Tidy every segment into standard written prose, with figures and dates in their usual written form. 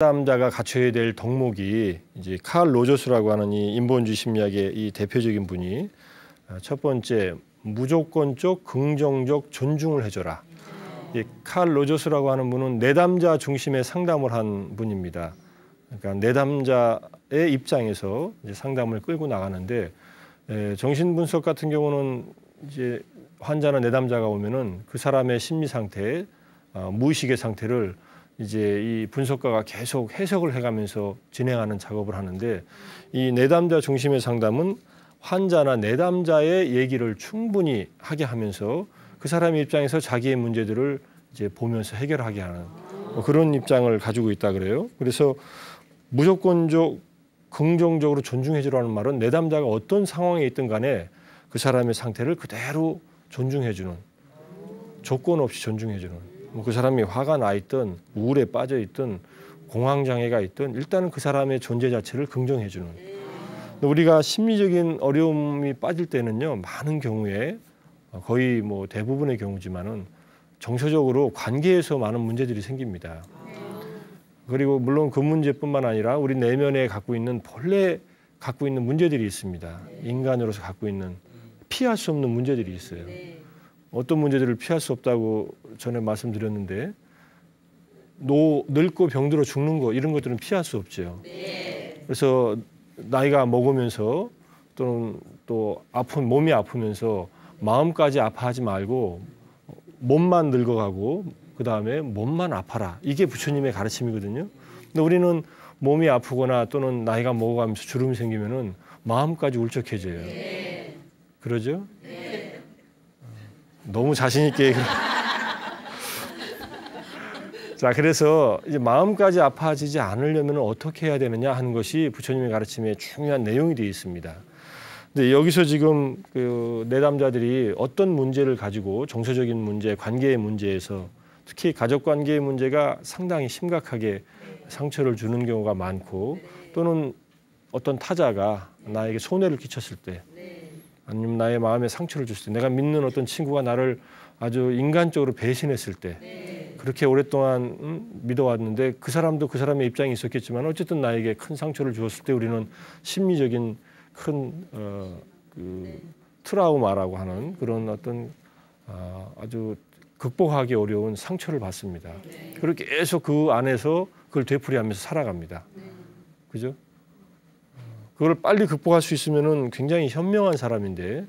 상담자가 갖춰야 될 덕목이 이제 칼 로저스라고 하는 이 인본주의 심리학의 이 대표적인 분이 첫 번째 무조건적 긍정적 존중을 해줘라. 이 칼 로저스라고 하는 분은 내담자 중심의 상담을 한 분입니다. 그러니까 내담자의 입장에서 이제 상담을 끌고 나가는데 정신분석 같은 경우는 이제 환자나 내담자가 오면은 그 사람의 심리 상태, 무의식의 상태를 이제 이 분석가가 계속 해석을 해가면서 진행하는 작업을 하는데 이 내담자 중심의 상담은 환자나 내담자의 얘기를 충분히 하게 하면서 그 사람의 입장에서 자기의 문제들을 이제 보면서 해결하게 하는 그런 입장을 가지고 있다 그래요. 그래서 무조건적 긍정적으로 존중해주라는 말은 내담자가 어떤 상황에 있든 간에 그 사람의 상태를 그대로 존중해주는, 조건 없이 존중해주는, 그 사람이 화가 나 있든 우울에 빠져 있든 공황장애가 있든 일단은 그 사람의 존재 자체를 긍정해주는. 우리가 심리적인 어려움이 빠질 때는요, 많은 경우에 거의 뭐 대부분의 경우지만은 정서적으로 관계에서 많은 문제들이 생깁니다. 그리고 물론 그 문제뿐만 아니라 우리 내면에 갖고 있는 본래 갖고 있는 문제들이 있습니다. 인간으로서 갖고 있는 피할 수 없는 문제들이 있어요. 어떤 문제들을 피할 수 없다고 전에 말씀드렸는데 늙고 병들어 죽는 거 이런 것들은 피할 수 없죠. 그래서 나이가 먹으면서 또는 또 몸이 아프면서 마음까지 아파하지 말고 몸만 늙어가고 그다음에 몸만 아파라. 이게 부처님의 가르침이거든요. 근데 우리는 몸이 아프거나 또는 나이가 먹어가면서 주름이 생기면은 마음까지 울적해져요. 그러죠? 너무 자신 있게. 자, 그래서 이제 마음까지 아파지지 않으려면 어떻게 해야 되느냐 하는 것이 부처님의 가르침에 중요한 내용이 되어 있습니다. 근데 여기서 지금 그 내담자들이 어떤 문제를 가지고 정서적인 문제, 관계의 문제에서 특히 가족 관계의 문제가 상당히 심각하게 상처를 주는 경우가 많고 또는 어떤 타자가 나에게 손해를 끼쳤을 때 아니면 나의 마음에 상처를 줬을 때 내가 믿는 어떤 친구가 나를 아주 인간적으로 배신했을 때 그렇게 오랫동안 믿어왔는데 그 사람도 그 사람의 입장이 있었겠지만 어쨌든 나에게 큰 상처를 주었을 때 우리는 심리적인 큰 그 트라우마라고 하는 그런 어떤 아주 극복하기 어려운 상처를 받습니다. 그렇게 계속 그 안에서 그걸 되풀이하면서 살아갑니다. 그죠? 그걸 빨리 극복할 수 있으면은 굉장히 현명한 사람인데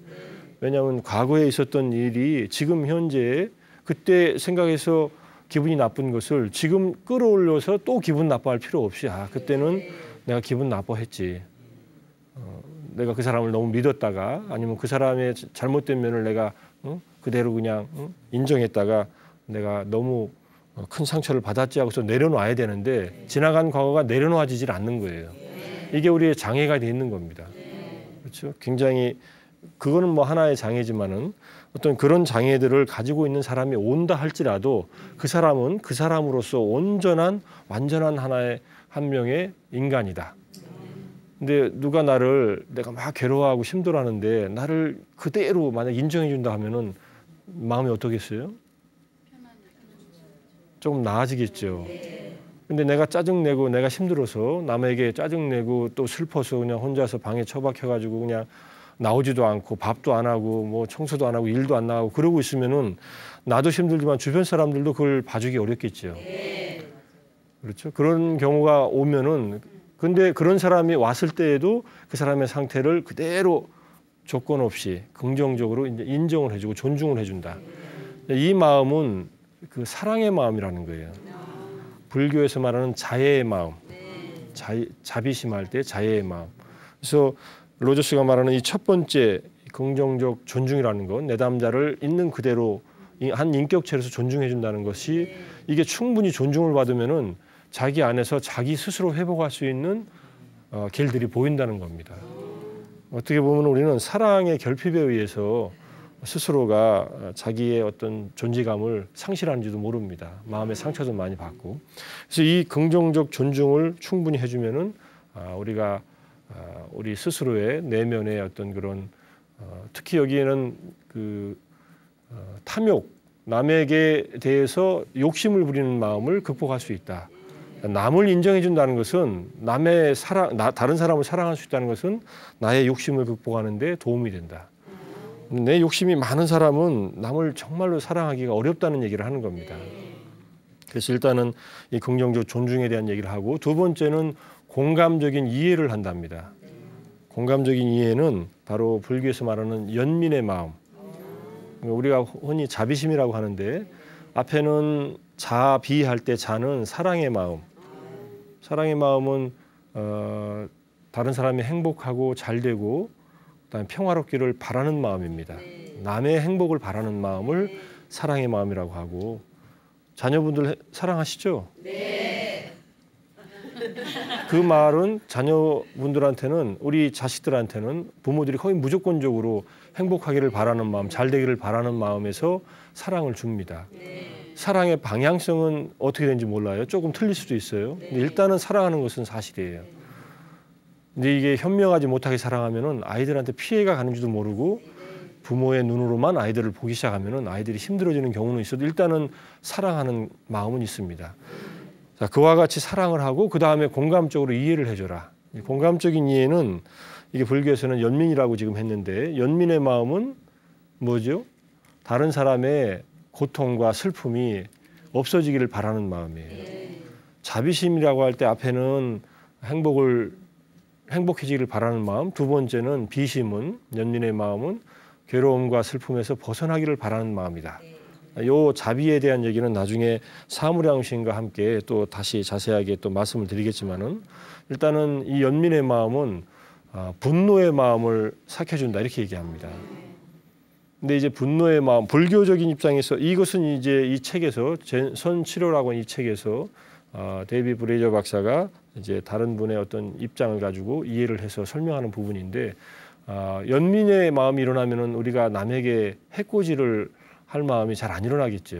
왜냐하면 과거에 있었던 일이 지금 현재에 그때 생각해서 기분이 나쁜 것을 지금 끌어올려서 또 기분 나빠할 필요 없이 그때는 내가 기분 나빠했지. 내가 그 사람을 너무 믿었다가 아니면 그 사람의 잘못된 면을 내가 그대로 그냥 인정했다가 내가 너무 큰 상처를 받았지 하고서 내려놔야 되는데 지나간 과거가 내려놔지질 않는 거예요. 이게 우리의 장애가 돼 있는 겁니다. 그렇죠? 굉장히 그거는 뭐 하나의 장애지만은 어떤 그런 장애들을 가지고 있는 사람이 온다 할지라도 그 사람은 그 사람으로서 온전한 완전한 하나의 한 명의 인간이다. 근데 누가 내가 막 괴로워하고 힘들어하는데 나를 그대로 만약 인정해 준다 하면은 마음이 어떻겠어요? 조금 나아지겠죠. 근데 내가 짜증내고 내가 힘들어서 남에게 짜증내고 또 슬퍼서 그냥 혼자서 방에 처박혀가지고 그냥 나오지도 않고 밥도 안 하고 뭐 청소도 안 하고 일도 안 나가고 그러고 있으면은 나도 힘들지만 주변 사람들도 그걸 봐주기 어렵겠죠. 그렇죠? 그런 경우가 오면은 근데 그런 사람이 왔을 때에도 그 사람의 상태를 그대로 조건 없이 긍정적으로 이제 인정을 해주고 존중을 해준다. 이 마음은 그 사랑의 마음이라는 거예요. 불교에서 말하는 자애의 마음, 자비심할 때 자애의 마음. 그래서 로저스가 말하는 이 첫 번째 긍정적 존중이라는 건 내담자를 있는 그대로 한 인격체로서 존중해 준다는 것이 이게 충분히 존중을 받으면은 자기 안에서 자기 스스로 회복할 수 있는 길들이 보인다는 겁니다. 어떻게 보면 우리는 사랑의 결핍에 의해서 스스로가 자기의 어떤 존재감을 상실하는지도 모릅니다. 마음의 상처도 많이 받고. 그래서 이 긍정적 존중을 충분히 해주면은 우리가 우리 스스로의 내면의 어떤 그런 특히 여기에는 그 탐욕, 남에게 대해서 욕심을 부리는 마음을 극복할 수 있다. 남을 인정해 준다는 것은 남의 다른 사람을 사랑할 수 있다는 것은 나의 욕심을 극복하는 데 도움이 된다. 내 욕심이 많은 사람은 남을 정말로 사랑하기가 어렵다는 얘기를 하는 겁니다. 그래서 일단은 이 긍정적 존중에 대한 얘기를 하고, 두 번째는 공감적인 이해를 한답니다. 공감적인 이해는 바로 불교에서 말하는 연민의 마음. 우리가 흔히 자비심이라고 하는데, 앞에는 자비할 때 자는 사랑의 마음. 사랑의 마음은 다른 사람이 행복하고 잘 되고 그다음에 평화롭기를 바라는 마음입니다. 남의 행복을 바라는 마음을 사랑의 마음이라고 하고, 자녀분들 사랑하시죠? 네. 그 말은 자녀분들한테는, 우리 자식들한테는 부모들이 거의 무조건적으로 행복하기를 바라는 마음, 잘 되기를 바라는 마음에서 사랑을 줍니다. 사랑의 방향성은 어떻게 되는지 몰라요. 조금 틀릴 수도 있어요. 근데 일단은 사랑하는 것은 사실이에요. 근데 이게 현명하지 못하게 사랑하면은 아이들한테 피해가 가는지도 모르고 부모의 눈으로만 아이들을 보기 시작하면은 아이들이 힘들어지는 경우는 있어도 일단은 사랑하는 마음은 있습니다. 자, 그와 같이 사랑을 하고 그 다음에 공감적으로 이해를 해줘라. 공감적인 이해는 이게 불교에서는 연민이라고 지금 했는데, 연민의 마음은 뭐죠? 다른 사람의 고통과 슬픔이 없어지기를 바라는 마음이에요. 자비심이라고 할 때 앞에는 행복해지기를 바라는 마음, 두 번째는 비심은, 연민의 마음은 괴로움과 슬픔에서 벗어나기를 바라는 마음이다. 요 자비에 대한 얘기는 나중에 사무량신과 함께 또 다시 자세하게 또 말씀을 드리겠지만은, 일단은 이 연민의 마음은 분노의 마음을 삭혀준다 이렇게 얘기합니다. 근데 이제 분노의 마음, 불교적인 입장에서 이것은 이제 이 책에서 선치료라고 하는 이 책에서 데이비 브레이저 박사가 이제 다른 분의 어떤 입장을 가지고 이해를 해서 설명하는 부분인데, 연민의 마음이 일어나면은 우리가 남에게 해코지를 할 마음이 잘 안 일어나겠죠.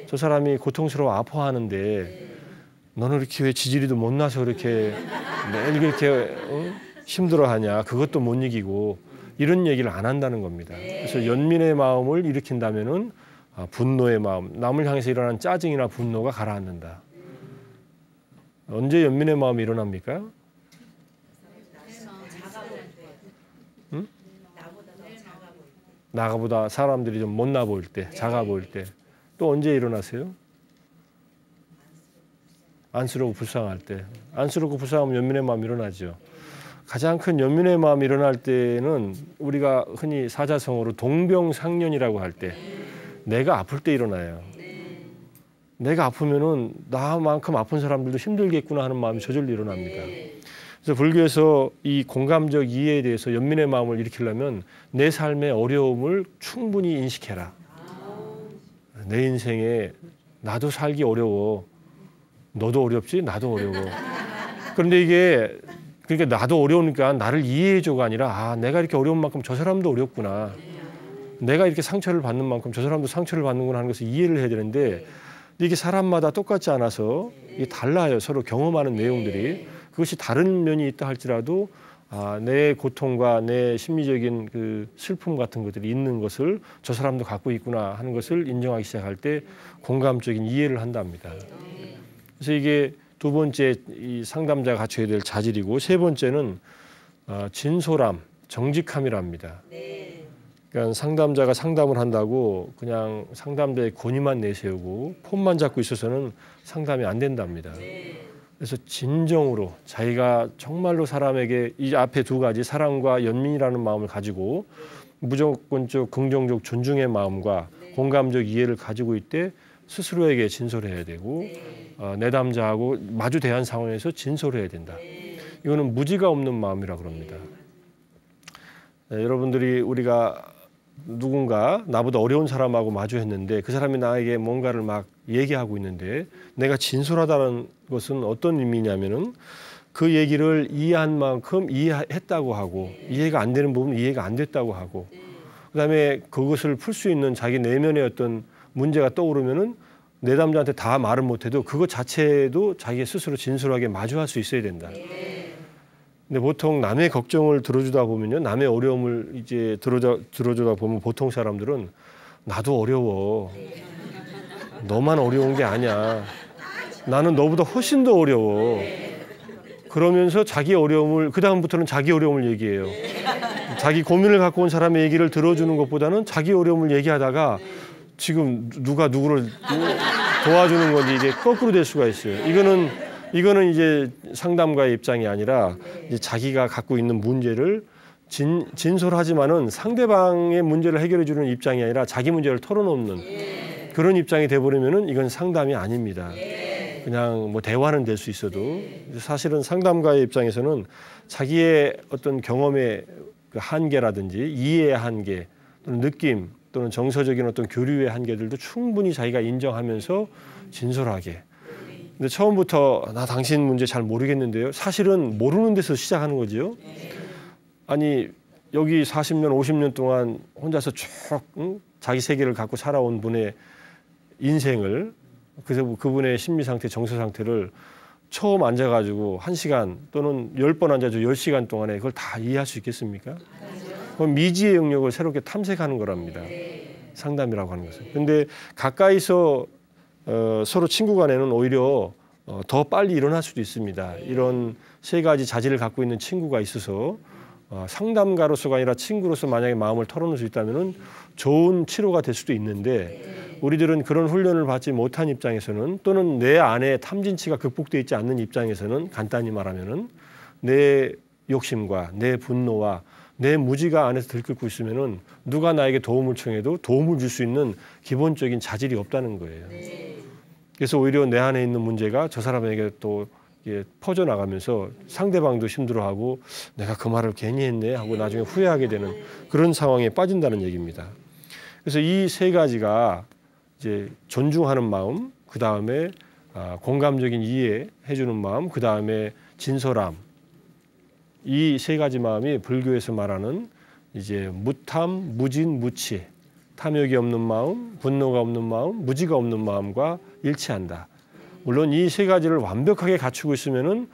저 사람이 고통스러워 아파하는데 너는 이렇게 왜 지지리도 못 나서 그렇게 매일 이렇게 힘들어하냐, 그것도 못 이기고, 이런 얘기를 안 한다는 겁니다. 그래서 연민의 마음을 일으킨다면은 분노의 마음, 남을 향해서 일어나는 짜증이나 분노가 가라앉는다. 언제 연민의 마음이 일어납니까? 응? 나보다 사람들이 좀 못나 보일 때, 작아 보일 때. 또 언제 일어나세요? 안쓰럽고 불쌍할 때. 안쓰럽고 불쌍하면 연민의 마음이 일어나죠. 가장 큰 연민의 마음이 일어날 때는 우리가 흔히 사자성어로 동병상련이라고 할 때, 내가 아플 때 일어나요. 내가 아프면은 나만큼 아픈 사람들도 힘들겠구나 하는 마음이 저절로 일어납니다. 그래서 불교에서 이 공감적 이해에 대해서 연민의 마음을 일으키려면 내 삶의 어려움을 충분히 인식해라. 내 인생에 나도 살기 어려워. 너도 어렵지? 나도 어려워. 그런데 이게 그러니까 나도 어려우니까 나를 이해해줘가 아니라, 내가 이렇게 어려운 만큼 저 사람도 어렵구나. 내가 이렇게 상처를 받는 만큼 저 사람도 상처를 받는구나 하는 것을 이해를 해야 되는데, 이게 사람마다 똑같지 않아서 이게 달라요. 서로 경험하는 내용들이. 그것이 다른 면이 있다 할지라도 내 고통과 내 심리적인 그 슬픔 같은 것들이 있는 것을 저 사람도 갖고 있구나 하는 것을 인정하기 시작할 때 공감적인 이해를 한답니다. 그래서 이게 두 번째 이 상담자가 갖춰야 될 자질이고, 세 번째는 진솔함, 정직함이랍니다. 그러니까 상담자가 상담을 한다고 그냥 상담자의 권위만 내세우고 폰만 잡고 있어서는 상담이 안 된답니다. 그래서 진정으로 자기가 정말로 사람에게 이 앞에 두 가지 사랑과 연민이라는 마음을 가지고 무조건적 긍정적 존중의 마음과 공감적 이해를 가지고 있되 스스로에게 진솔해야 되고 내담자하고 마주 대한 상황에서 진솔해야 된다. 이거는 무지가 없는 마음이라고 합니다. 여러분들이 우리가 누군가 나보다 어려운 사람하고 마주했는데 그 사람이 나에게 뭔가를 막 얘기하고 있는데 내가 진솔하다는 것은 어떤 의미냐면은 그 얘기를 이해한 만큼 이해했다고 하고 이해가 안 되는 부분은 이해가 안 됐다고 하고 그다음에 그것을 풀 수 있는 자기 내면의 어떤 문제가 떠오르면은 내담자한테 다 말을 못해도 그것 자체도 자기 스스로 진솔하게 마주할 수 있어야 된다. 근데 보통 남의 걱정을 들어주다 보면요, 남의 어려움을 이제 들어주다 보면 보통 사람들은 나도 어려워. 너만 어려운 게 아니야. 나는 너보다 훨씬 더 어려워. 그러면서 자기 어려움을, 그 다음부터는 자기 어려움을 얘기해요. 자기 고민을 갖고 온 사람의 얘기를 들어주는 것보다는 자기 어려움을 얘기하다가 지금 누가 누구를 도와주는 건지 이게 거꾸로 될 수가 있어요. 이거는 이제 상담가의 입장이 아니라 이제 자기가 갖고 있는 문제를 진솔하지만은 상대방의 문제를 해결해 주는 입장이 아니라 자기 문제를 털어놓는 그런 입장이 돼버리면은 이건 상담이 아닙니다. 그냥 뭐 대화는 될 수 있어도 사실은 상담가의 입장에서는 자기의 어떤 경험의 그 한계라든지 이해의 한계 또는 느낌 또는 정서적인 어떤 교류의 한계들도 충분히 자기가 인정하면서 진솔하게. 근데 처음부터 나 당신 문제 잘 모르겠는데요. 사실은 모르는 데서 시작하는 거죠. 아니 여기 40년, 50년 동안 혼자서 쭉 자기 세계를 갖고 살아온 분의 인생을 그래서 그분의 심리 상태, 정서 상태를 처음 앉아가지고 1시간 또는 10번 앉아서 10시간 동안에 그걸 다 이해할 수 있겠습니까? 그건 미지의 영역을 새롭게 탐색하는 거랍니다. 상담이라고 하는 것은. 근데 가까이서 서로 친구 간에는 오히려 더 빨리 일어날 수도 있습니다. 이런 세 가지 자질을 갖고 있는 친구가 있어서 상담가로서가 아니라 친구로서 만약에 마음을 털어놓을 수 있다면 좋은 치료가 될 수도 있는데 우리들은 그런 훈련을 받지 못한 입장에서는 또는 내 안에 탐진치가 극복되어 있지 않는 입장에서는 간단히 말하면은 내 욕심과 내 분노와 내 무지가 안에서 들끓고 있으면은 누가 나에게 도움을 청해도 도움을 줄 수 있는 기본적인 자질이 없다는 거예요. 그래서 오히려 내 안에 있는 문제가 저 사람에게 또 퍼져나가면서 상대방도 힘들어하고 내가 그 말을 괜히 했네 하고 나중에 후회하게 되는 그런 상황에 빠진다는 얘기입니다. 그래서 이 세 가지가 이제 존중하는 마음, 그 다음에 공감적인 이해해주는 마음, 그 다음에 진솔함. 이 세 가지 마음이 불교에서 말하는 이제 무탐, 무진, 무치. 탐욕이 없는 마음, 분노가 없는 마음, 무지가 없는 마음과 일치한다. 물론 이 세 가지를 완벽하게 갖추고 있으면은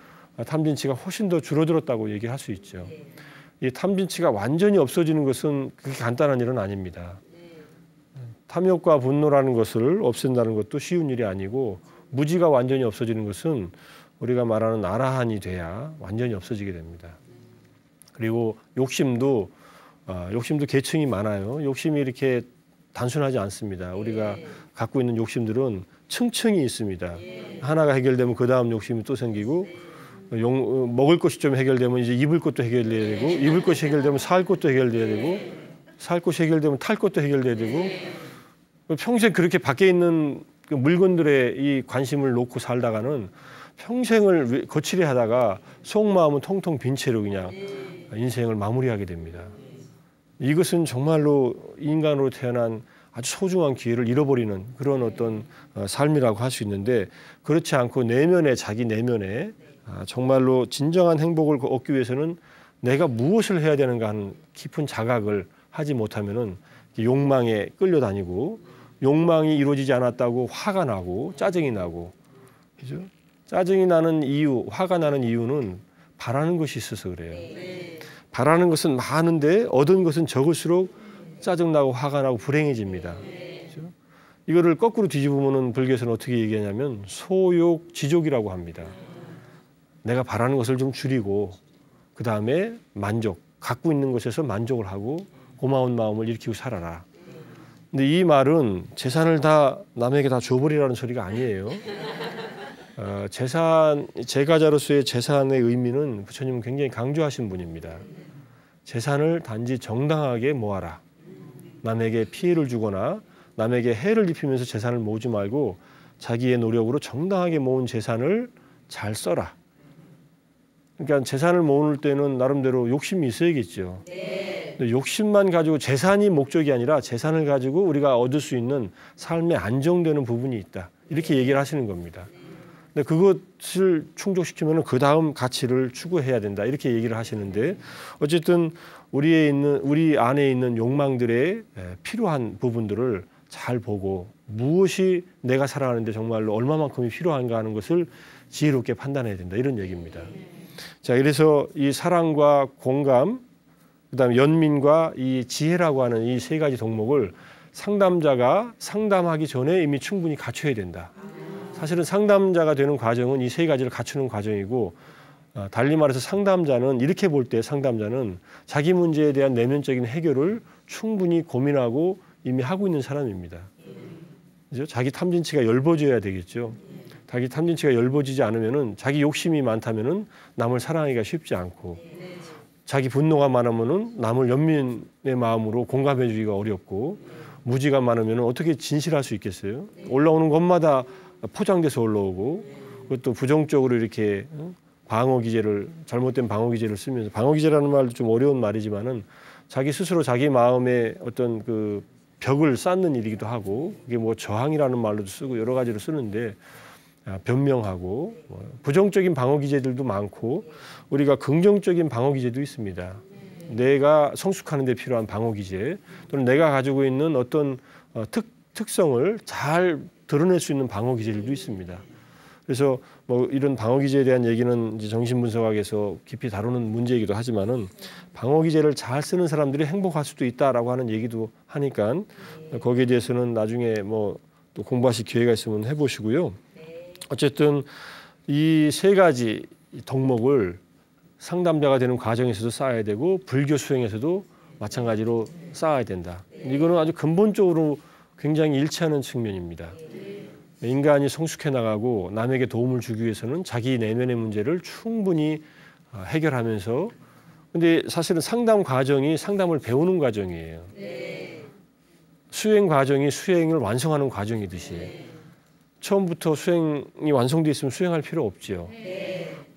탐진치가 훨씬 더 줄어들었다고 얘기할 수 있죠. 이 탐진치가 완전히 없어지는 것은 그렇게 간단한 일은 아닙니다. 탐욕과 분노라는 것을 없앤다는 것도 쉬운 일이 아니고 무지가 완전히 없어지는 것은 우리가 말하는 아라한이 돼야 완전히 없어지게 됩니다. 그리고 욕심도 계층이 많아요. 욕심이 이렇게 단순하지 않습니다. 우리가 갖고 있는 욕심들은 층층이 있습니다. 하나가 해결되면 그 다음 욕심이 또 생기고 먹을 것이 좀 해결되면 이제 입을 것도 해결돼야 되고 입을 것이 해결되면 살 것도 해결돼야 되고 살 것이 해결되면 탈 것도 해결돼야 되고 평생 그렇게 밖에 있는 그 물건들에 이 관심을 놓고 살다가는 평생을 거칠게 하다가 속마음은 통통 빈 채로 그냥 인생을 마무리하게 됩니다. 이것은 정말로 인간으로 태어난 아주 소중한 기회를 잃어버리는 그런 어떤 삶이라고 할 수 있는데 그렇지 않고 자기 내면에 정말로 진정한 행복을 얻기 위해서는 내가 무엇을 해야 되는가 하는 깊은 자각을 하지 못하면은 욕망에 끌려다니고 욕망이 이루어지지 않았다고 화가 나고 짜증이 나고 그죠? 짜증이 나는 이유, 화가 나는 이유는 바라는 것이 있어서 그래요. 바라는 것은 많은데 얻은 것은 적을수록 짜증나고 화가 나고 불행해집니다. 그렇죠? 이거를 거꾸로 뒤집으면 불교에서는 어떻게 얘기하냐면 소욕지족이라고 합니다. 내가 바라는 것을 좀 줄이고 그 다음에 갖고 있는 것에서 만족을 하고 고마운 마음을 일으키고 살아라. 근데 이 말은 재산을 다 남에게 다 줘버리라는 소리가 아니에요. 제가자로서의 재산의 의미는 부처님은 굉장히 강조하신 분입니다. 재산을 단지 정당하게 모아라. 남에게 피해를 주거나 남에게 해를 입히면서 재산을 모으지 말고 자기의 노력으로 정당하게 모은 재산을 잘 써라. 그러니까 재산을 모을 때는 나름대로 욕심이 있어야겠죠. 근데 욕심만 가지고 재산이 목적이 아니라 재산을 가지고 우리가 얻을 수 있는 삶에 안정되는 부분이 있다. 이렇게 얘기를 하시는 겁니다. 근데 그것을 충족시키면 그 다음 가치를 추구해야 된다. 이렇게 얘기를 하시는데 어쨌든 우리 안에 있는 욕망들의 필요한 부분들을 잘 보고 무엇이 내가 살아가는데 정말로 얼마만큼이 필요한가 하는 것을 지혜롭게 판단해야 된다. 이런 얘기입니다. 자, 그래서 이 사랑과 공감, 그다음에 연민과 이 지혜라고 하는 이 세 가지 덕목을 상담자가 상담하기 전에 이미 충분히 갖춰야 된다. 사실은 상담자가 되는 과정은 이 세 가지를 갖추는 과정이고, 달리 말해서 상담자는 이렇게 볼 때 상담자는 자기 문제에 대한 내면적인 해결을 충분히 고민하고 이미 하고 있는 사람입니다. 그죠? 자기 탐진치가 열버져야 되겠죠. 자기 탐진치가 열버지지 않으면은 자기 욕심이 많다면은 남을 사랑하기가 쉽지 않고, 자기 분노가 많으면은 남을 연민의 마음으로 공감해 주기가 어렵고, 무지가 많으면은 어떻게 진실할 수 있겠어요? 올라오는 것마다 포장돼서 올라오고, 그것도 부정적으로 이렇게 방어 기제를, 잘못된 방어 기제를 쓰면서, 방어 기제라는 말도 좀 어려운 말이지만은 자기 스스로 자기 마음에 어떤 그 벽을 쌓는 일이기도 하고, 이게 뭐 저항이라는 말로도 쓰고 여러 가지로 쓰는데, 변명하고, 부정적인 방어 기제들도 많고, 우리가 긍정적인 방어 기제도 있습니다. 내가 성숙하는 데 필요한 방어 기제, 또는 내가 가지고 있는 어떤 특성을 잘 드러낼 수 있는 방어 기제들도 있습니다. 그래서 뭐 이런 방어 기제에 대한 얘기는 이제 정신분석학에서 깊이 다루는 문제이기도 하지만은, 방어 기제를 잘 쓰는 사람들이 행복할 수도 있다라고 하는 얘기도 하니까, 거기에 대해서는 나중에 뭐 또 공부하실 기회가 있으면 해보시고요. 어쨌든 이 세 가지 덕목을 상담자가 되는 과정에서도 쌓아야 되고, 불교 수행에서도 마찬가지로 쌓아야 된다. 이거는 아주 근본적으로 굉장히 일치하는 측면입니다. 인간이 성숙해 나가고 남에게 도움을 주기 위해서는 자기 내면의 문제를 충분히 해결하면서, 근데 사실은 상담 과정이 상담을 배우는 과정이에요. 수행 과정이 수행을 완성하는 과정이듯이, 처음부터 수행이 완성되어 있으면 수행할 필요 없지요.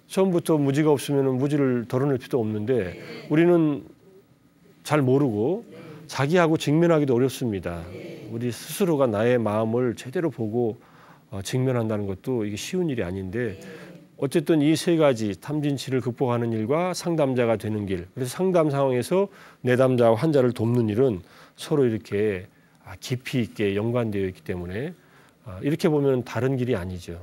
처음부터 무지가 없으면 무지를 덜어낼 필요도 없는데, 우리는 잘 모르고 자기하고 직면하기도 어렵습니다. 우리 스스로가 나의 마음을 제대로 보고 직면한다는 것도 이게 쉬운 일이 아닌데, 어쨌든 이 세 가지 탐진치를 극복하는 일과 상담자가 되는 길, 그래서 상담 상황에서 내담자와 환자를 돕는 일은 서로 이렇게 깊이 있게 연관되어 있기 때문에 이렇게 보면 다른 길이 아니죠.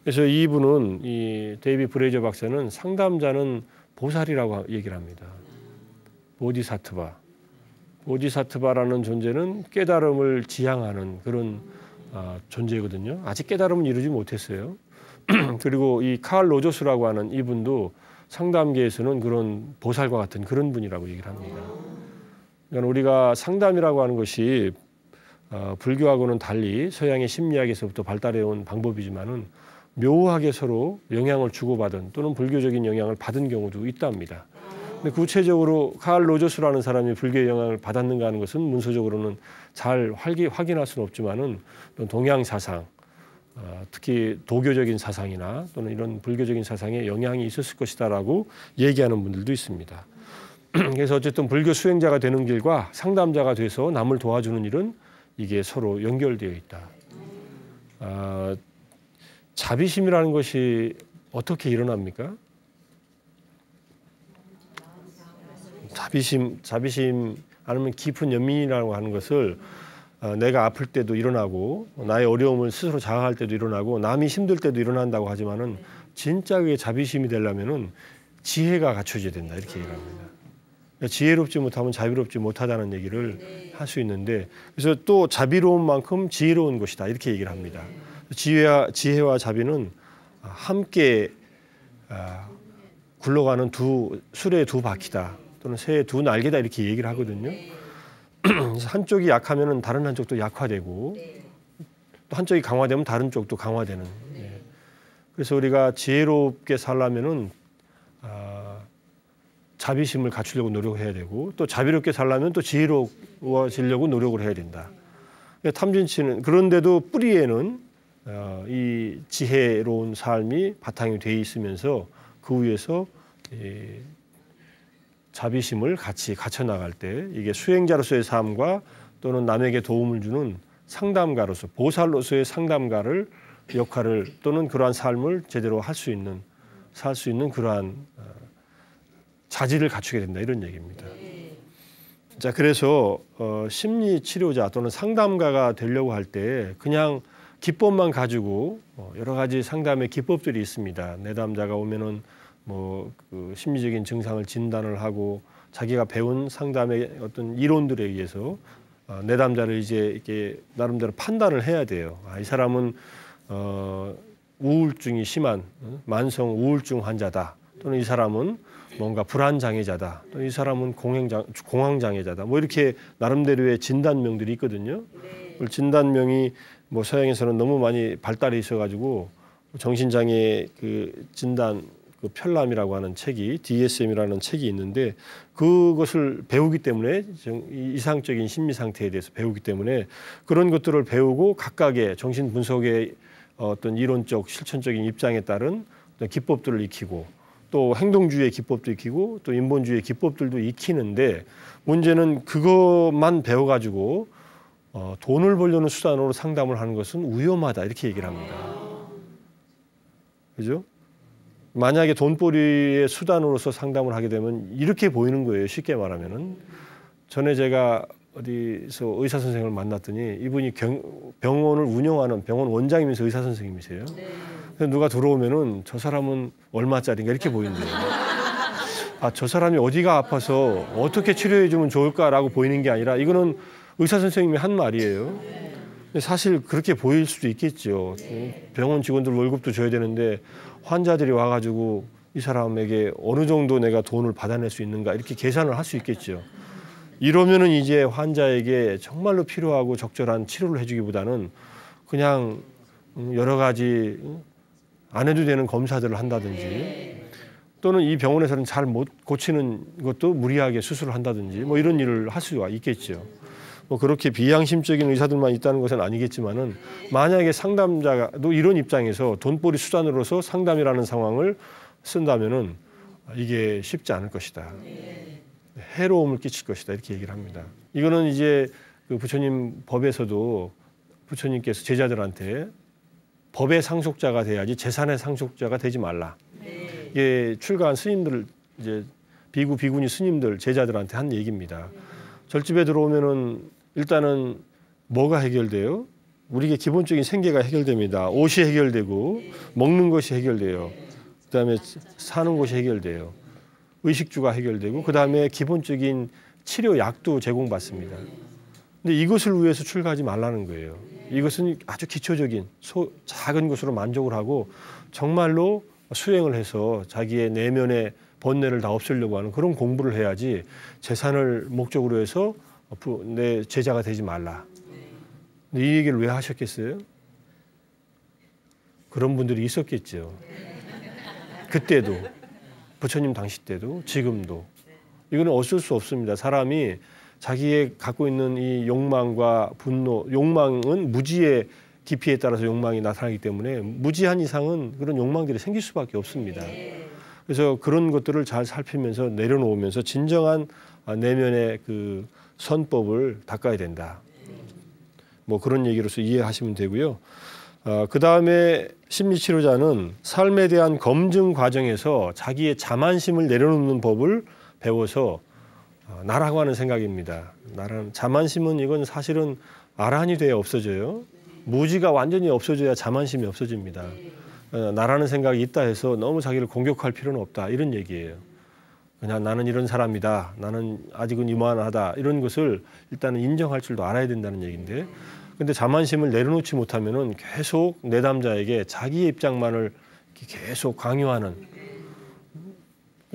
그래서 이분은, 이 데이비 브레이저 박사는 상담자는 보살이라고 얘기를 합니다. 보디사트바. 보디사트바라는 존재는 깨달음을 지향하는 그런 존재거든요. 아직 깨달음을 이루지 못했어요. 그리고 이 칼 로저스라고 하는 이분도 상담계에서는 그런 보살과 같은 그런 분이라고 얘기를 합니다. 그러니까 우리가 상담이라고 하는 것이 불교하고는 달리 서양의 심리학에서부터 발달해온 방법이지만은, 묘하게 서로 영향을 주고받은, 또는 불교적인 영향을 받은 경우도 있답니다. 근데 구체적으로 칼 로저스라는 사람이 불교의 영향을 받았는가 하는 것은 문서적으로는 잘 확인할 수는 없지만은, 동양 사상, 특히 도교적인 사상이나 또는 이런 불교적인 사상에 영향이 있었을 것이다라고 얘기하는 분들도 있습니다. 그래서 어쨌든 불교 수행자가 되는 길과 상담자가 돼서 남을 도와주는 일은 이게 서로 연결되어 있다. 자비심이라는 것이 어떻게 일어납니까? 자비심 아니면 깊은 연민이라고 하는 것을 내가 아플 때도 일어나고, 나의 어려움을 스스로 자각할 때도 일어나고, 남이 힘들 때도 일어난다고 하지만은, 진짜 그게 자비심이 되려면은 지혜가 갖춰져야 된다, 이렇게 얘기합니다. 지혜롭지 못하면 자비롭지 못하다는 얘기를 할 수 있는데, 그래서 또 자비로운 만큼 지혜로운 것이다, 이렇게 얘기를 합니다. 지혜와 자비는 함께 굴러가는 수레의 두 바퀴다, 또는 새의 두 날개다, 이렇게 얘기를 하거든요. 한쪽이 약하면 다른 한쪽도 약화되고, 또 한쪽이 강화되면 다른 쪽도 강화되는. 그래서 우리가 지혜롭게 살려면은 자비심을 갖추려고 노력해야 되고, 또 자비롭게 살려면 또 지혜로워지려고 노력을 해야 된다. 탐진치는, 그런데도 뿌리에는 이 지혜로운 삶이 바탕이 돼 있으면서 그 위에서 자비심을 같이 갖춰 나갈 때, 이게 수행자로서의 삶과 또는 남에게 도움을 주는 상담가로서, 보살로서의 상담가를 역할을, 또는 그러한 삶을 제대로 살 수 있는 그러한 자질을 갖추게 된다, 이런 얘기입니다. 자, 그래서 심리 치료자 또는 상담가가 되려고 할 때 그냥 기법만 가지고, 여러 가지 상담의 기법들이 있습니다. 내담자가 오면은 그 심리적인 증상을 진단을 하고, 자기가 배운 상담의 어떤 이론들에 의해서 내담자를 이제 이렇게 나름대로 판단을 해야 돼요. 이 사람은 우울증이 심한 만성 우울증 환자다. 또는 이 사람은 뭔가 불안장애자다. 또는 이 사람은 공황장애자다. 뭐 이렇게 나름대로의 진단명들이 있거든요. 진단명이 뭐 서양에서는 너무 많이 발달해 있어가지고 정신장애 그 진단 그 편람이라고 하는 책이 DSM이라는 책이 있는데 그것을 배우기 때문에 이상적인 심리 상태에 대해서 배우기 때문에 그런 것들을 배우고 각각의 정신 분석의 어떤 이론적 실천적인 입장에 따른 어떤 기법들을 익히고 또 행동주의의 기법도 익히고 또 인본주의의 기법들도 익히는데 문제는 그것만 배워가지고 돈을 벌려는 수단으로 상담을 하는 것은 위험하다 이렇게 얘기를 합니다. 그죠? 만약에 돈벌이의 수단으로서 상담을 하게 되면 이렇게 보이는 거예요. 쉽게 말하면은. 전에 제가 어디서 의사 선생님을 만났더니 이분이 병원을 운영하는 병원 원장이면서 의사 선생님이세요. 그래서 누가 들어오면은 저 사람은 얼마짜리인가 이렇게 보인대요. 아, 저 사람이 어디가 아파서 어떻게 치료해 주면 좋을까라고 보이는 게 아니라 이거는 의사 선생님이 한 말이에요. 사실 그렇게 보일 수도 있겠죠. 병원 직원들 월급도 줘야 되는데 환자들이 와가지고 이 사람에게 어느 정도 내가 돈을 받아낼 수 있는가 이렇게 계산을 할 수 있겠죠. 이러면은 이제 환자에게 정말로 필요하고 적절한 치료를 해주기보다는 그냥 여러 가지 안 해도 되는 검사들을 한다든지 또는 이 병원에서는 잘 못 고치는 것도 무리하게 수술을 한다든지 뭐 이런 일을 할 수가 있겠죠. 뭐 그렇게 비양심적인 의사들만 있다는 것은 아니겠지만은 만약에 상담자도 이런 입장에서 돈벌이 수단으로서 상담이라는 상황을 쓴다면은 이게 쉽지 않을 것이다. 해로움을 끼칠 것이다 이렇게 얘기를 합니다. 이거는 이제 그 부처님 법에서도 부처님께서 제자들한테 법의 상속자가 돼야지 재산의 상속자가 되지 말라. 이게 출가한 스님들 이제 비구 비구니 스님들 제자들한테 한 얘기입니다. 절집에 들어오면은 일단은 뭐가 해결돼요? 우리에게 기본적인 생계가 해결됩니다. 옷이 해결되고 먹는 것이 해결돼요. 그다음에 사는 곳이 해결돼요. 의식주가 해결되고 그다음에 기본적인 치료 약도 제공받습니다. 근데 이것을 위해서 출가하지 말라는 거예요. 이것은 아주 기초적인 작은 것으로 만족을 하고 정말로 수행을 해서 자기의 내면의 번뇌를 다 없애려고 하는 그런 공부를 해야지 재산을 목적으로 해서 내 제자가 되지 말라. 근데 이 얘기를 왜 하셨겠어요? 그런 분들이 있었겠죠. 그때도 부처님 당시 때도 지금도 이거는 어쩔 수 없습니다. 사람이 자기의 갖고 있는 이 욕망과 분노, 욕망은 무지의 깊이에 따라서 욕망이 나타나기 때문에 무지한 이상은 그런 욕망들이 생길 수밖에 없습니다. 그래서 그런 것들을 잘 살피면서 내려놓으면서 진정한 내면의 그 선법을 닦아야 된다. 뭐 그런 얘기로서 이해하시면 되고요. 그 다음에 심리치료자는 삶에 대한 검증 과정에서 자기의 자만심을 내려놓는 법을 배워서 나라고 하는 생각입니다. 자만심은 이건 사실은 아란이 되어 없어져요. 무지가 완전히 없어져야 자만심이 없어집니다. 나라는 생각이 있다 해서 너무 자기를 공격할 필요는 없다 이런 얘기예요. 그냥 나는 이런 사람이다. 나는 아직은 이만하다. 이런 것을 일단은 인정할 줄도 알아야 된다는 얘기인데 근데 자만심을 내려놓지 못하면은 계속 내담자에게 자기의 입장만을 계속 강요하는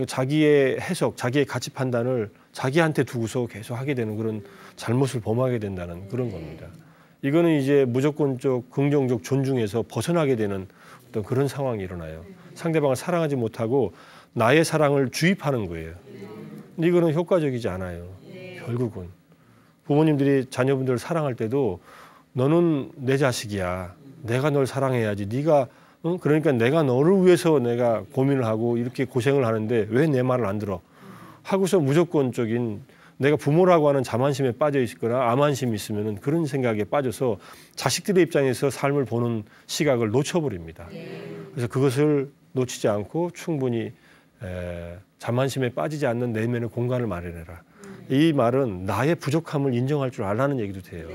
자기의 해석, 자기의 가치 판단을 자기한테 두고서 계속 하게 되는 그런 잘못을 범하게 된다는 그런 겁니다. 이거는 이제 무조건적 긍정적 존중에서 벗어나게 되는 어떤 그런 상황이 일어나요. 상대방을 사랑하지 못하고 나의 사랑을 주입하는 거예요. 근데 이거는 효과적이지 않아요. 결국은 부모님들이 자녀분들을 사랑할 때도 너는 내 자식이야. 내가 널 사랑해야지. 네가 그러니까 내가 너를 위해서 내가 고민을 하고 이렇게 고생을 하는데 왜 내 말을 안 들어? 하고서 무조건적인 내가 부모라고 하는 자만심에 빠져 있거나 암만심이 있으면 그런 생각에 빠져서 자식들의 입장에서 삶을 보는 시각을 놓쳐버립니다. 그래서 그것을 놓치지 않고 충분히 자만심에 빠지지 않는 내면의 공간을 마련해라. 이 말은 나의 부족함을 인정할 줄 알라는 얘기도 돼요.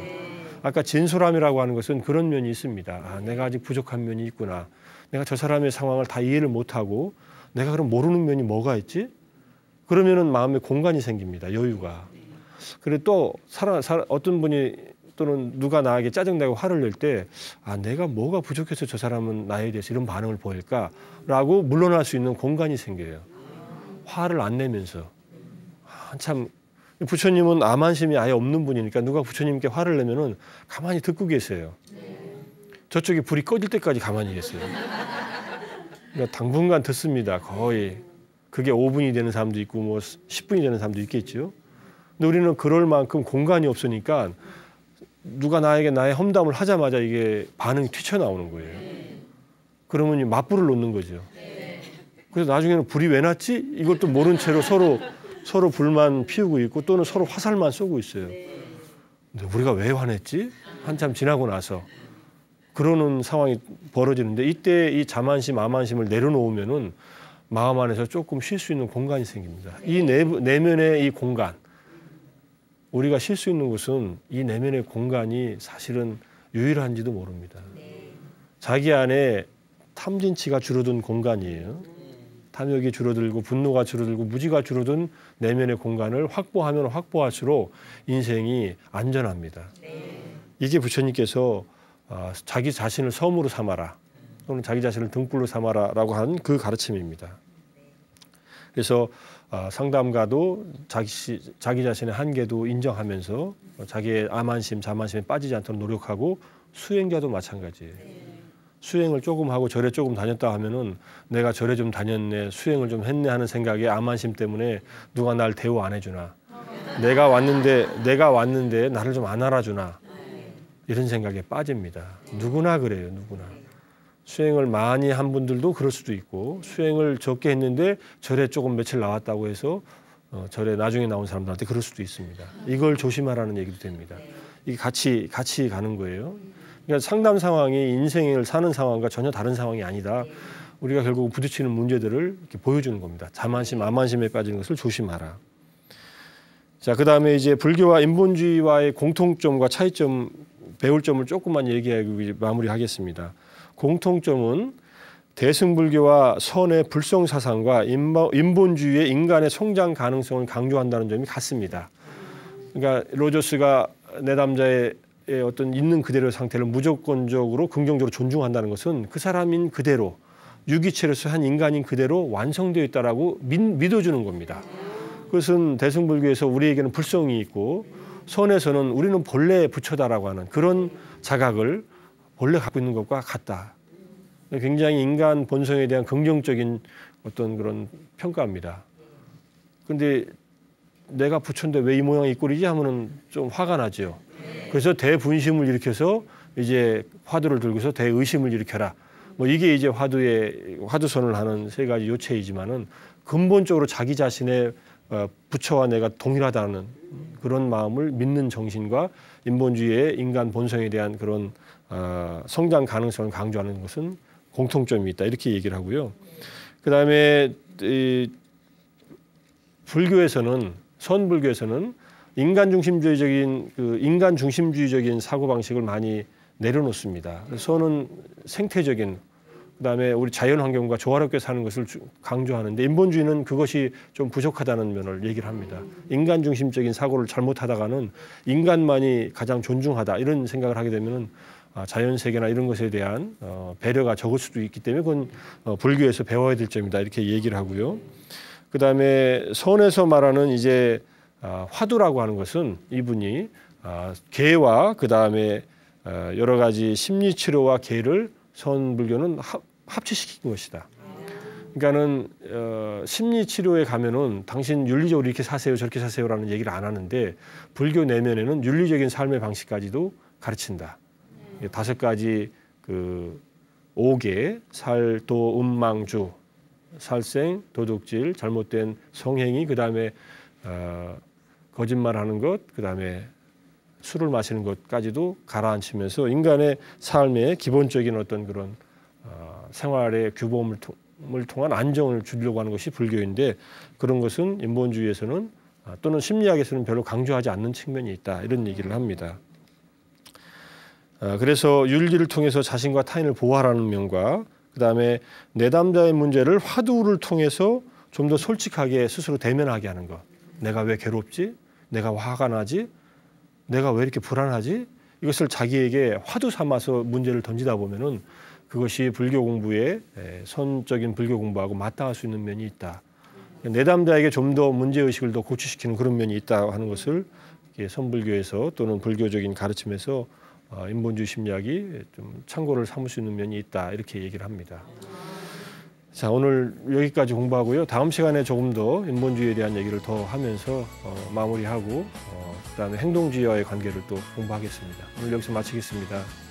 아까 진솔함이라고 하는 것은 그런 면이 있습니다. 아, 내가 아직 부족한 면이 있구나. 내가 저 사람의 상황을 다 이해를 못하고 내가 그럼 모르는 면이 뭐가 있지? 그러면은 마음에 공간이 생깁니다. 여유가. 그리고 또 어떤 분이 또는 누가 나에게 짜증나고 화를 낼 때 내가 뭐가 부족해서 저 사람은 나에 대해서 이런 반응을 보일까라고 물러날 수 있는 공간이 생겨요. 화를 안 내면서. 한참 부처님은 암한심이 아예 없는 분이니까 누가 부처님께 화를 내면은 가만히 듣고 계세요. 저쪽에 불이 꺼질 때까지 가만히 계세요. 그러니까 당분간 듣습니다. 거의. 그게 5분이 되는 사람도 있고 뭐 10분이 되는 사람도 있겠죠. 근데 우리는 그럴 만큼 공간이 없으니까 누가 나에게 나의 험담을 하자마자 이게 반응이 튀쳐나오는 거예요. 그러면 맞불을 놓는 거죠. 그래서 나중에는 불이 왜 났지? 이것도 모른 채로 서로 불만 피우고 있고 또는 서로 화살만 쏘고 있어요. 근데 우리가 왜 화냈지? 한참 지나고 나서 그러는 상황이 벌어지는데 이때 이 자만심, 암한심을 내려놓으면은 마음 안에서 조금 쉴 수 있는 공간이 생깁니다. 이 내면의 이 공간, 우리가 쉴 수 있는 곳은 이 내면의 공간이 사실은 유일한지도 모릅니다. 자기 안에 탐진치가 줄어든 공간이에요. 탐욕이 줄어들고 분노가 줄어들고 무지가 줄어든 내면의 공간을 확보하면 확보할수록 인생이 안전합니다. 이게 부처님께서 자기 자신을 섬으로 삼아라 또는 자기 자신을 등불로 삼아라라고 한 그 가르침입니다. 그래서 상담가도 자기 자신의 한계도 인정하면서 자기의 암한심, 자만심에 빠지지 않도록 노력하고 수행자도 마찬가지예요. 수행을 조금 하고 절에 조금 다녔다 하면은 내가 절에 좀 다녔네, 수행을 좀 했네 하는 생각에 암한심 때문에 누가 날 대우 안 해주나, 내가 왔는데 나를 좀 안 알아주나 이런 생각에 빠집니다. 누구나 그래요, 누구나. 수행을 많이 한 분들도 그럴 수도 있고 수행을 적게 했는데 절에 조금 며칠 나왔다고 해서 절에 나중에 나온 사람들한테 그럴 수도 있습니다. 이걸 조심하라는 얘기도 됩니다. 이게 같이 가는 거예요. 그러니까 상담 상황이 인생을 사는 상황과 전혀 다른 상황이 아니다. 우리가 결국 부딪히는 문제들을 이렇게 보여주는 겁니다. 자만심, 암만심에 빠지는 것을 조심하라. 자, 그다음에 이제 불교와 인본주의와의 공통점과 차이점, 배울 점을 조금만 얘기하고 마무리하겠습니다. 공통점은 대승불교와 선의 불성 사상과 인본주의의 인간의 성장 가능성을 강조한다는 점이 같습니다. 그러니까 로저스가 내담자의 어떤 있는 그대로의 상태를 무조건적으로 긍정적으로 존중한다는 것은 그 사람인 그대로 유기체로서 한 인간인 그대로 완성되어 있다라고 믿어주는 겁니다. 그것은 대승불교에서 우리에게는 불성이 있고 선에서는 우리는 본래 부처다라고 하는 그런 자각을 본래 갖고 있는 것과 같다. 굉장히 인간 본성에 대한 긍정적인 어떤 그런 평가입니다. 그런데 내가 부처인데 왜 이 모양 이 꼴이지 하면은 좀 화가 나죠. 그래서 대분심을 일으켜서 이제 화두를 들고서 대의심을 일으켜라. 뭐 이게 이제 화두선을 하는 세 가지 요체이지만은 근본적으로 자기 자신의 부처와 내가 동일하다는 그런 마음을 믿는 정신과 인본주의의 인간 본성에 대한 그런 성장 가능성을 강조하는 것은 공통점이 있다. 이렇게 얘기를 하고요. 그다음에 불교에서는 선불교에서는 인간 중심주의적인 사고 방식을 많이 내려놓습니다. 선은 생태적인 그다음에 우리 자연 환경과 조화롭게 사는 것을 강조하는데 인본주의는 그것이 좀 부족하다는 면을 얘기를 합니다. 인간 중심적인 사고를 잘못하다가는 인간만이 가장 존중하다 이런 생각을 하게 되면은 자연 세계나 이런 것에 대한 배려가 적을 수도 있기 때문에 그건 불교에서 배워야 될 점이다 이렇게 얘기를 하고요. 그다음에 선에서 말하는 이제 화두라고 하는 것은 이분이 개와 그다음에 여러 가지 심리 치료와 개를 선불교는 합치시킨 것이다. 그러니까는 심리 치료에 가면은 당신 윤리적으로 이렇게 사세요 저렇게 사세요라는 얘기를 안 하는데 불교 내면에는 윤리적인 삶의 방식까지도 가르친다. 5가지 그 5개 살도 음망주 살생 도둑질 잘못된 성행위 그다음에 거짓말하는 것 그다음에 술을 마시는 것까지도 가라앉히면서 인간의 삶의 기본적인 어떤 그런 생활의 규범을 통한 안정을 주려고 하는 것이 불교인데 그런 것은 인본주의에서는 또는 심리학에서는 별로 강조하지 않는 측면이 있다 이런 얘기를 합니다. 그래서 윤리를 통해서 자신과 타인을 보호하라는 면과 그다음에 내담자의 문제를 화두를 통해서 좀 더 솔직하게 스스로 대면하게 하는 것. 내가 왜 괴롭지? 내가 화가 나지? 내가 왜 이렇게 불안하지? 이것을 자기에게 화두 삼아서 문제를 던지다 보면은 그것이 불교 공부에 선적인 불교 공부하고 맞닿을 수 있는 면이 있다. 내담자에게 좀 더 문제의식을 더 고취시키는 그런 면이 있다 하는 것을 선불교에서 또는 불교적인 가르침에서 인본주의 심리학이 좀 참고를 삼을 수 있는 면이 있다 이렇게 얘기를 합니다. 자, 오늘 여기까지 공부하고요. 다음 시간에 조금 더 인본주의에 대한 얘기를 더 하면서 마무리하고 그다음에 행동주의와의 관계를 또 공부하겠습니다. 오늘 여기서 마치겠습니다.